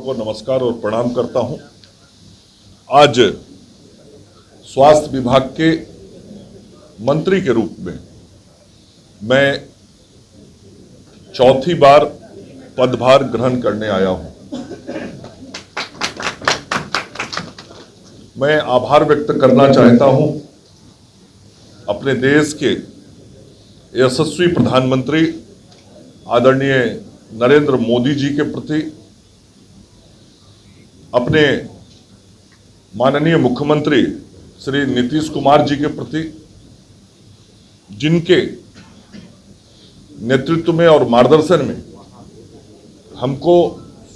को नमस्कार और प्रणाम करता हूं। आज स्वास्थ्य विभाग के मंत्री के रूप में मैं चौथी बार पदभार ग्रहण करने आया हूं। मैं आभार व्यक्त करना चाहता हूं अपने देश के यशस्वी प्रधानमंत्री आदरणीय नरेंद्र मोदी जी के प्रति, अपने माननीय मुख्यमंत्री श्री नीतीश कुमार जी के प्रति, जिनके नेतृत्व में और मार्गदर्शन में हमको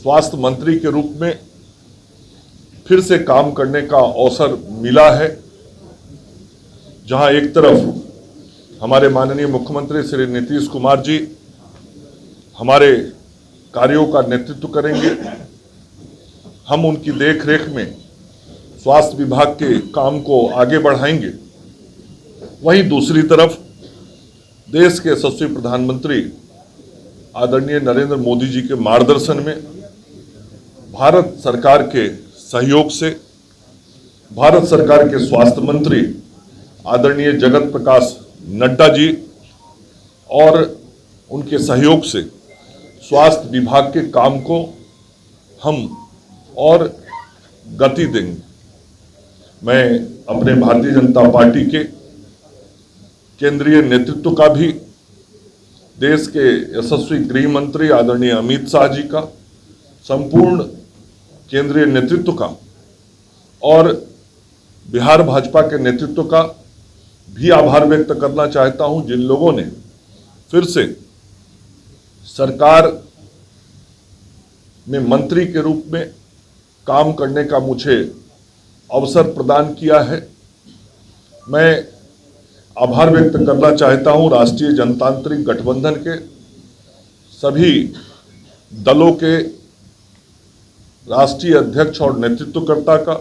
स्वास्थ्य मंत्री के रूप में फिर से काम करने का अवसर मिला है। जहां एक तरफ हमारे माननीय मुख्यमंत्री श्री नीतीश कुमार जी हमारे कार्यों का नेतृत्व करेंगे, हम उनकी देखरेख में स्वास्थ्य विभाग के काम को आगे बढ़ाएंगे। वहीं दूसरी तरफ देश के यशस्वी प्रधानमंत्री आदरणीय नरेंद्र मोदी जी के मार्गदर्शन में भारत सरकार के सहयोग से भारत सरकार के स्वास्थ्य मंत्री आदरणीय जगत प्रकाश नड्डा जी और उनके सहयोग से स्वास्थ्य विभाग के काम को हम और गति देंगे। मैं अपने भारतीय जनता पार्टी के केंद्रीय नेतृत्व का भी, देश के यशस्वी गृह मंत्री आदरणीय अमित शाह जी का, संपूर्ण केंद्रीय नेतृत्व का और बिहार भाजपा के नेतृत्व का भी आभार व्यक्त करना चाहता हूं, जिन लोगों ने फिर से सरकार में मंत्री के रूप में काम करने का मुझे अवसर प्रदान किया है। मैं आभार व्यक्त करना चाहता हूं राष्ट्रीय जनतांत्रिक गठबंधन के सभी दलों के राष्ट्रीय अध्यक्ष और नेतृत्वकर्ता का,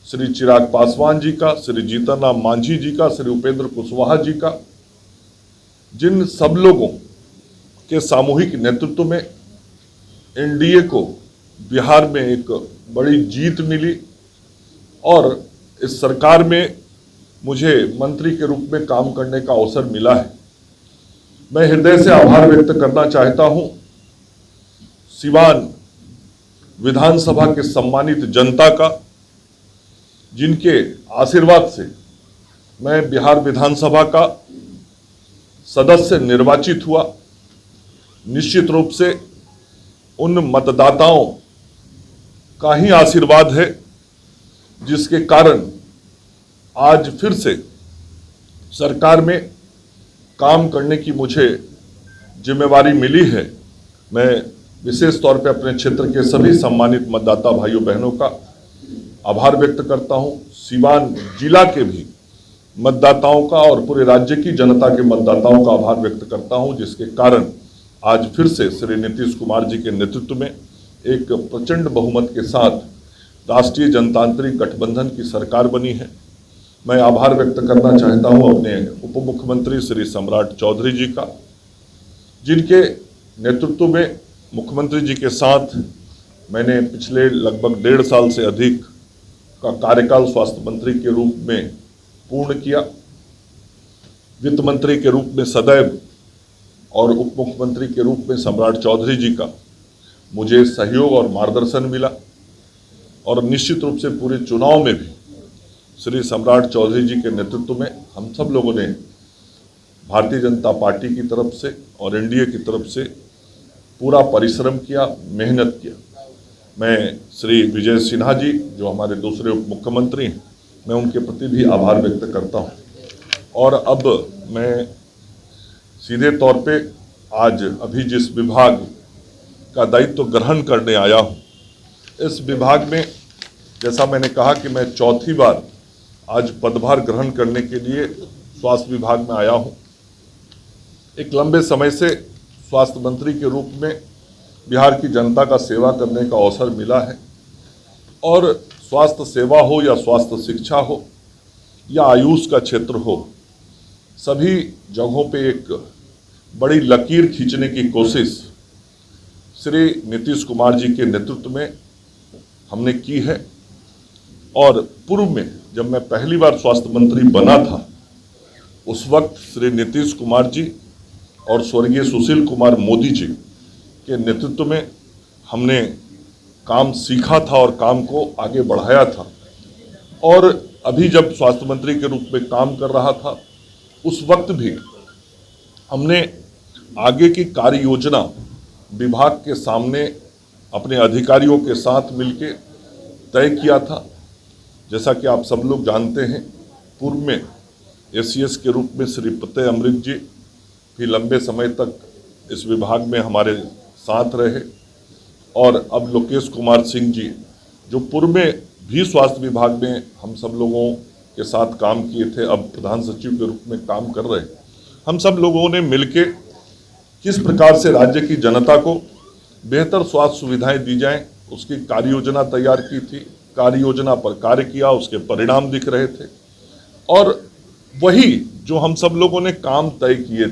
श्री चिराग पासवान जी का, श्री जीतन राम मांझी जी का, श्री उपेंद्र कुशवाहा जी का, जिन सब लोगों के सामूहिक नेतृत्व में एनडीए को बिहार में एक बड़ी जीत मिली और इस सरकार में मुझे मंत्री के रूप में काम करने का अवसर मिला है। मैं हृदय से आभार व्यक्त करना चाहता हूं सिवान विधानसभा के सम्मानित जनता का, जिनके आशीर्वाद से मैं बिहार विधानसभा का सदस्य निर्वाचित हुआ। निश्चित रूप से उन मतदाताओं का ही आशीर्वाद है जिसके कारण आज फिर से सरकार में काम करने की मुझे जिम्मेवारी मिली है। मैं विशेष तौर पे अपने क्षेत्र के सभी सम्मानित मतदाता भाइयों बहनों का आभार व्यक्त करता हूं, सिवान जिला के भी मतदाताओं का और पूरे राज्य की जनता के मतदाताओं का आभार व्यक्त करता हूं, जिसके कारण आज फिर से श्री नीतीश कुमार जी के नेतृत्व में एक प्रचंड बहुमत के साथ राष्ट्रीय जनतांत्रिक गठबंधन की सरकार बनी है। मैं आभार व्यक्त करना चाहता हूं अपने उप मुख्यमंत्री श्री सम्राट चौधरी जी का, जिनके नेतृत्व में मुख्यमंत्री जी के साथ मैंने पिछले लगभग 1.5 साल से अधिक का कार्यकाल स्वास्थ्य मंत्री के रूप में पूर्ण किया। वित्त मंत्री के रूप में सदैव और उप मुख्यमंत्री के रूप में सम्राट चौधरी जी का मुझे सहयोग और मार्गदर्शन मिला और निश्चित रूप से पूरे चुनाव में भी श्री सम्राट चौधरी जी के नेतृत्व में हम सब लोगों ने भारतीय जनता पार्टी की तरफ से और एनडीए की तरफ से पूरा परिश्रम किया, मेहनत किया। मैं श्री विजय सिन्हा जी जो हमारे दूसरे उप मुख्यमंत्री हैं, मैं उनके प्रति भी आभार व्यक्त करता हूं। और अब मैं सीधे तौर पे आज अभी जिस विभाग का दायित्व ग्रहण करने आया हूं, इस विभाग में जैसा मैंने कहा कि मैं चौथी बार आज पदभार ग्रहण करने के लिए स्वास्थ्य विभाग में आया हूं। एक लंबे समय से स्वास्थ्य मंत्री के रूप में बिहार की जनता का सेवा करने का अवसर मिला है और स्वास्थ्य सेवा हो या स्वास्थ्य शिक्षा हो या आयुष का क्षेत्र हो, सभी जगहों पे एक बड़ी लकीर खींचने की कोशिश श्री नीतीश कुमार जी के नेतृत्व में हमने की है। और पूर्व में जब मैं पहली बार स्वास्थ्य मंत्री बना था, उस वक्त श्री नीतीश कुमार जी और स्वर्गीय सुशील कुमार मोदी जी के नेतृत्व में हमने काम सीखा था और काम को आगे बढ़ाया था। और अभी जब स्वास्थ्य मंत्री के रूप में काम कर रहा था, उस वक्त भी हमने आगे की कार्य योजना विभाग के सामने अपने अधिकारियों के साथ मिलके तय किया था। जैसा कि आप सब लोग जानते हैं, पूर्व में एसीएस के रूप में श्री प्रत्यय अमृत जी भी लंबे समय तक इस विभाग में हमारे साथ रहे, और अब लोकेश कुमार सिंह जी जो पूर्व में भी स्वास्थ्य विभाग में हम सब लोगों के साथ काम किए थे, अब प्रधान सचिव के रूप में काम कर रहे हैं। हम सब लोगों ने मिलके किस प्रकार से राज्य की जनता को बेहतर स्वास्थ्य सुविधाएं दी जाएं, उसकी कार्य योजना तैयार की थी। कार्य योजना पर कार्य किया, उसके परिणाम दिख रहे थे, और वही जो हम सब लोगों ने काम तय किए थे